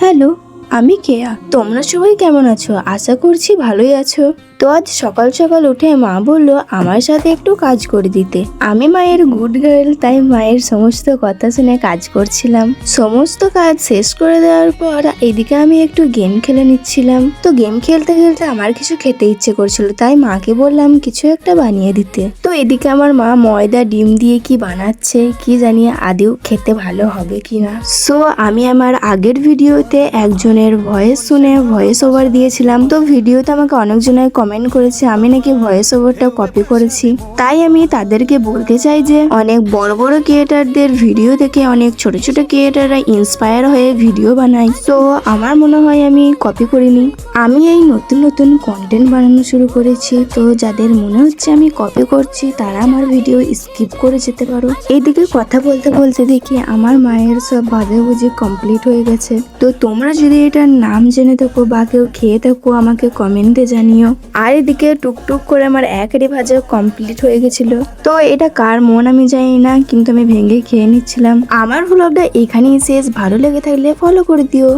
Hello, আমি কেয়া। তোমরা সবাই কেমন আছো? আশা করছি ভালোই আছো। তো আজ সকাল সকাল উঠে মা বলল আমার সাথে একটু কাজ করে দিতে। আমি মায়ের গুড গার্ল, তাই মায়ের সমস্ত কথা শুনে কাজ করছিলাম। সমস্ত কাজ শেষ করে দেওয়ার পর এদিকে আমি একটু গেম খেলে নিচ্ছিলাম। তো গেম খেলতে খেলতে আমার কিছু খেতে ইচ্ছে করছিল, তাই মাকে বললাম কিছু একটা বানিয়ে দিতে। তো এদিকে আমার মা ময়দা ডিম দিয়ে কি বানাচ্ছে কি জানি, আদেও খেতে ভালো হবে কিনা। সো আমি আমার আগের ভিডিওতে একজনের ভয়েস শুনে ভয়েস ওভার দিয়েছিলাম। তো ভিডিওতে আমাকে অনেকজনের কমেন্ট করেছে আমি নাকি ভয়েস ওভারটা কপি করেছি। তাই আমি তাদেরকে বলতে চাই যে অনেক বড় বড় ক্রিয়েটারদের ভিডিও দেখে অনেক ছোট ছোট ক্রিয়েটাররা ইন্সপায়ার হয়ে ভিডিও বানায়। তো আমার মনে হয় আমি কপি করিনি। আমি এই নতুন নতুন কন্টেন্ট বানানো শুরু করেছি। তো যাদের মনে হচ্ছে আমি কপি করছি তারা আমার ভিডিও স্কিপ করে যেতে পারো। এইদিকে কথা বলতে বলতে দেখি আমার মায়ের সব ভাজাভুজি কমপ্লিট হয়ে গেছে। তো তোমরা যদি এটার নাম জেনে থাকো বা কেউ খেয়ে থাকো আমাকে কমেন্টে জানিও। আর এদিকে টুকটুক করে আমার একেরই ভাজা কমপ্লিট হয়ে গেছিল। তো এটা কার মন আমি জানি না, কিন্তু আমি ভেঙে খেয়ে নিচ্ছিলাম। আমার ভ্লগটা এখানেই শেষ। ভালো লেগে থাকলে ফলো করে দিও।